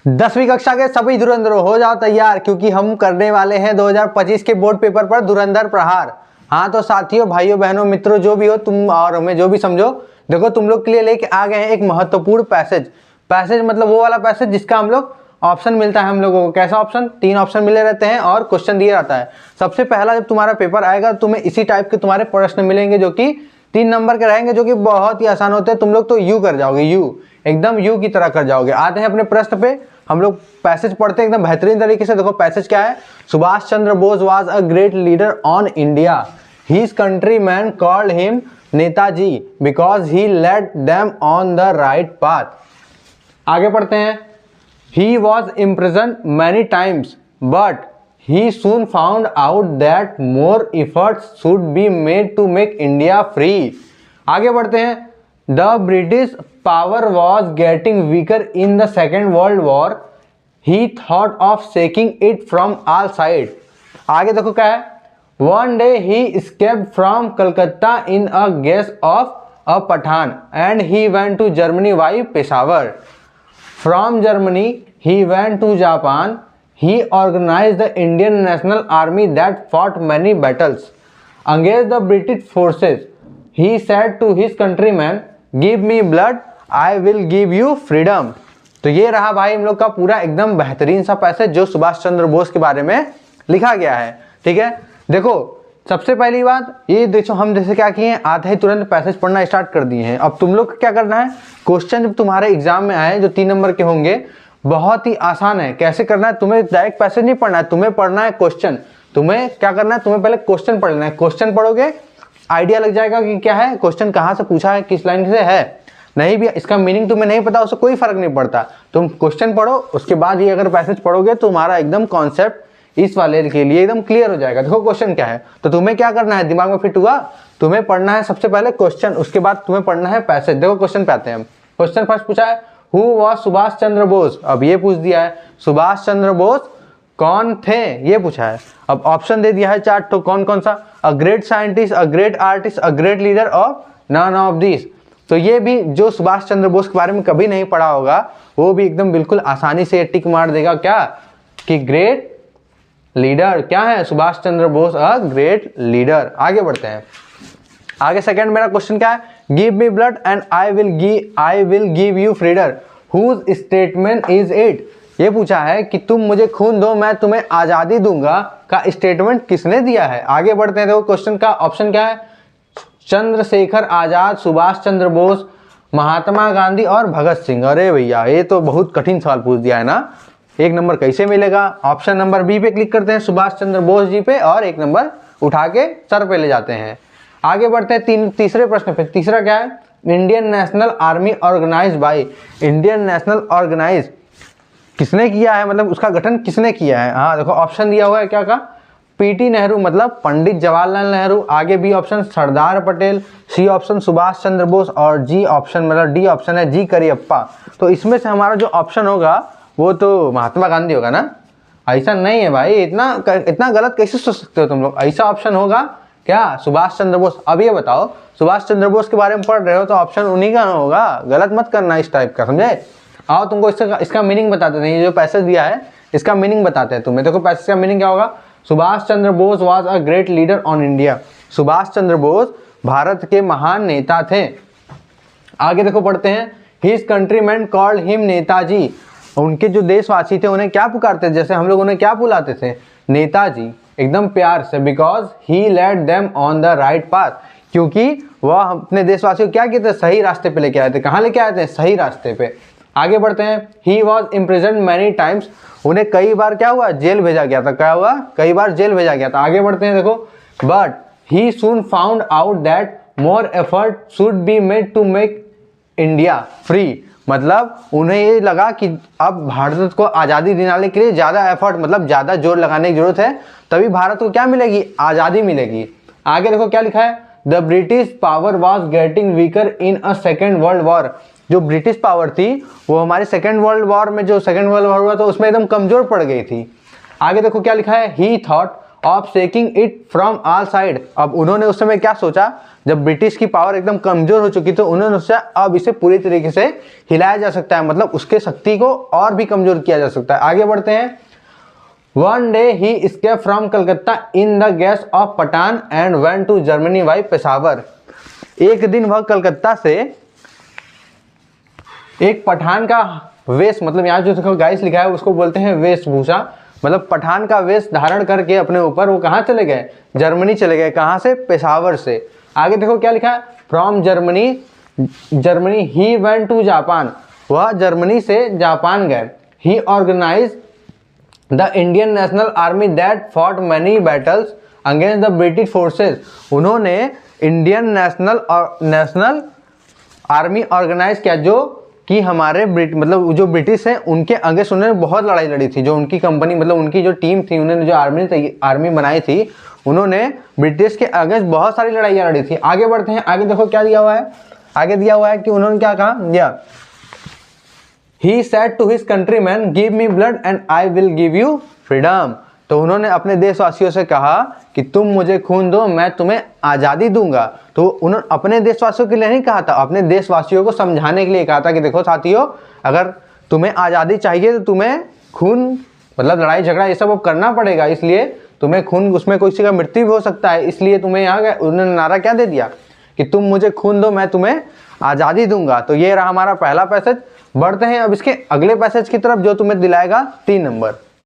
10वीं कक्षा के सभी धुरंधरों हो जाओ तैयार, क्योंकि हम करने वाले हैं 2025 के बोर्ड पेपर पर धुरंधर प्रहार। हाँ तो साथियों, भाइयों बहनों मित्रों जो भी हो तुम और हमें जो भी समझो, देखो तुम लोग के लिए लेके आ गए हैं एक महत्वपूर्ण पैसेज। पैसेज मतलब वो वाला पैसेज जिसका हम लोग ऑप्शन मिलता है हम लोगों को। कैसा ऑप्शन? 3 ऑप्शन मिले रहते हैं और क्वेश्चन दिया जाता है। सबसे पहला जब तुम्हारा पेपर आएगा तुम्हें इसी टाइप के तुम्हारे प्रश्न मिलेंगे जो कि 3 नंबर के रहेंगे, जो कि बहुत ही आसान होते हैं। तुम लोग तो यू कर जाओगे, यू एकदम यू की तरह कर जाओगे। आते हैं अपने प्रश्न पे, हम लोग पैसेज पढ़ते हैं एकदम बेहतरीन तरीके से। देखो पैसेज क्या है। Subhash Chandra Bose was a great leader on India. His countryman called him Netaji because he led them on the right path. आगे पढ़ते हैं। He was imprisoned many times, but he soon found out that more efforts should be made to make India free. आगे बढ़ते हैं। The British power was getting weaker in the Second World War. He thought of shaking it from all sides. आगे देखो क्या है। One day he escaped from Calcutta in a guise of a Pathan and he went to Germany via Peshawar. From Germany, he went to Japan. He organized the Indian National Army that fought many battles against the British forces. He said to his countrymen, "Give me blood, I will give you freedom." तो ये रहा भाई हम लोग का पूरा एकदम बेहतरीन सा पैसेज जो सुभाष चंद्र बोस के बारे में लिखा गया है। ठीक है, देखो सबसे पहली बात ये देखो, हम जैसे क्या किए हैं, आते ही तुरंत पैसेज पढ़ना स्टार्ट कर दिए हैं। अब तुम लोग को क्या करना है, क्वेश्चन जब तुम्हारे एग्जाम में आए जो 3 नंबर के होंगे, बहुत ही आसान है। कैसे करना है, तुम्हें डायरेक्ट पैसेज नहीं पढ़ना है, तुम्हें पढ़ना है क्वेश्चन। तुम्हें क्या करना है, तुम्हें पहले क्वेश्चन पढ़ लेना है। क्वेश्चन पढ़ोगे आइडिया लग जाएगा कि क्या है क्वेश्चन, कहाँ से पूछा है, किस लाइन से है। नहीं भी इसका मीनिंग तुम्हें नहीं पता, उससे कोई फर्क नहीं पड़ता। तुम क्वेश्चन पढ़ो, उसके बाद ही अगर पैसेज पढ़ोगे तो तुम्हारा एकदम कॉन्सेप्ट इस वाले के लिए एकदम क्लियर हो जाएगा। देखो क्वेश्चन क्या है, तो तुम्हें क्या करना है, दिमाग में फिट हुआ, तुम्हें पढ़ना है सबसे पहले क्वेश्चन, उसके बाद तुम्हें पढ़ना है पैसेज। देखो क्वेश्चन पे आते हैं हम। क्वेश्चन फर्स्ट पूछा है हु वाज सुभाष चंद्र बोस। अब ये पूछ दिया है सुभाष चंद्र बोस कौन थे, ये पूछा है। अब ऑप्शन दे दिया है 4 तो कौन कौन सा, a great scientist, a great artist, a great leader और नन ऑफ दिस। तो ये भी जो सुभाष चंद्र बोस के बारे में कभी नहीं पढ़ा होगा वो भी एकदम बिल्कुल आसानी से टिक मार देगा क्या, कि ग्रेट लीडर क्या है, Subhash Chandra Bose a great leader. आगे बढ़ते हैं। आगे सेकंड मेरा क्वेश्चन क्या है, give me blood and I will give you freedom, whose statement is it. ये पूछा है कि तुम मुझे खून दो मैं तुम्हें आजादी दूंगा का स्टेटमेंट किसने दिया है। आगे बढ़ते हैं। देखो क्वेश्चन का ऑप्शन क्या है, चंद्रशेखर आजाद, सुभाष चंद्र बोस, महात्मा गांधी और भगत सिंह। अरे भैया ये तो बहुत कठिन सवाल पूछ दिया है ना, 1 नंबर कैसे मिलेगा। ऑप्शन नंबर बी पे क्लिक करते हैं, सुभाष चंद्र बोस जी पे, और 1 नंबर उठा के सर पे ले जाते हैं। आगे बढ़ते हैं तीसरे प्रश्न पे। तीसरा क्या है, Indian national army organised by. Indian national organise किसने किया है, मतलब उसका गठन किसने किया है। हाँ देखो ऑप्शन दिया हुआ है क्या का, पीटी नेहरू मतलब पंडित जवाहरलाल नेहरू। आगे B option Sardar Patel, C option Subhash Chandra Bose और जी ऑप्शन मतलब डी ऑप्शन है जी करियप्पा। तो इसमें से हमारा जो ऑप्शन होगा वो तो महात्मा गांधी होगा ना। ऐसा नहीं है भाई, इतना गलत कैसे सोच सकते हो तुम लोग। ऐसा ऑप्शन होगा क्या, सुभाष चंद्र बोस। अब ये बताओ सुभाष चंद्र बोस के बारे में पढ़ रहे हो तो ऑप्शन उन्हीं का होगा, गलत मत करना इस टाइप का, समझे। आओ तुमको इसका मीनिंग बताते हैं। ये जो पैसेज दिया है इसका मीनिंग बताते हैं तुम्हें। देखो पैसेज का मीनिंग क्या होगा, Subhash Chandra Bose was a great leader on India. Subhash Chandra Bose Bharat के महान नेता थे। आगे देखो पढ़ते हैं, his countryman called him Netaji. उनके जो देशवासी थे उन्हें क्या पुकारते थे, जैसे हम लोग उन्हें क्या बुलाते थे, नेताजी, एकदम प्यार से। Because he led them on the right path, क्योंकि वह अपने देशवासियों को क्या कहते थे, सही रास्ते पे लेके आए थे। कहाँ लेके आए थे, सही रास्ते पे। आगे बढ़ते हैं, he was imprison many times. उन्हें कई बार क्या हुआ, जेल भेजा गया था। क्या हुआ, कई बार जेल भेजा गया था। आगे बढ़ते हैं। देखो but he soon found out that more effort should be made to make India free. मतलब उन्हें ये लगा कि अब भारत को आज़ादी दिलाने के लिए ज़्यादा एफर्ट मतलब ज़्यादा जोर लगाने की जरूरत है, तभी भारत को क्या मिलेगी, आज़ादी मिलेगी। आगे देखो क्या लिखा है, the British power was getting weaker in a second world war. जो ब्रिटिश पावर थी वो हमारे सेकेंड वर्ल्ड वॉर में, जो सेकेंड वर्ल्ड वॉर हुआ तो उसमें एकदम कमजोर पड़ गई थी। आगे देखो क्या लिखा है, ही thought of taking it from all side. अब उन्होंने उस समय क्या सोचा, जब ब्रिटिश की पावर एकदम कमजोर हो चुकी तो उन्होंने सोचा अब इसे पूरी तरीके से हिलाया जा सकता है, मतलब उसके शक्ति को और भी कमजोर किया जा सकता है। आगे बढ़ते हैं। One day he escaped from Calcutta in the guise of Pathan and went to Germany by Peshawar. एक दिन वह कलकत्ता से एक पठान का वेश, मतलब यहाँ जो देखो गाइस लिखा है उसको बोलते हैं वेशभूषा, मतलब पठान का वेश धारण करके अपने ऊपर वो कहाँ चले गए, जर्मनी चले गए। कहाँ से, पेशावर से। आगे देखो क्या लिखा है, from Germany he went to Japan, वह जर्मनी से जापान गए। He organise the Indian national Army that fought many battles against the British forces. उन्होंने इंडियन नेशनल आर्मी ऑर्गेनाइज किया, जो कि हमारे मतलब जो ब्रिटिश हैं उनके अगेंस्ट उन्होंने बहुत लड़ाई लड़ी थी। जो उनकी कंपनी, मतलब उनकी जो टीम थी, उन्होंने जो आर्मी बनाई थी, उन्होंने ब्रिटिश के अगेंस्ट बहुत सारी लड़ाइयाँ लड़ी थी। आगे बढ़ते हैं। आगे देखो क्या दिया हुआ है, आगे दिया हुआ है कि उन्होंने क्या कहा, he said to his countrymen give me blood and I will give you freedom. तो उन्होंने अपने देशवासियों से कहा कि तुम मुझे खून दो, मैं तुम्हें आज़ादी दूंगा। तो उन्होंने अपने देशवासियों के लिए नहीं कहा था, अपने देशवासियों को समझाने के लिए कहा था कि देखो साथियों, अगर तुम्हें आज़ादी चाहिए तो तुम्हें खून, मतलब लड़ाई झगड़ा ये सब अब करना पड़ेगा, इसलिए तुम्हें खून, उसमें किसी का मृत्यु भी हो सकता है, इसलिए तुम्हें यहाँ उन्होंने नारा क्या दे दिया कि तुम मुझे खून दो, मैं तुम्हें आज़ादी दूंगा। तो ये रहा हमारा पहला पैसेज। बढ़ते हैं अब इसके अगले पैसेज की तरफ, जो तुम्हें दिलाएगा 3 नंबर।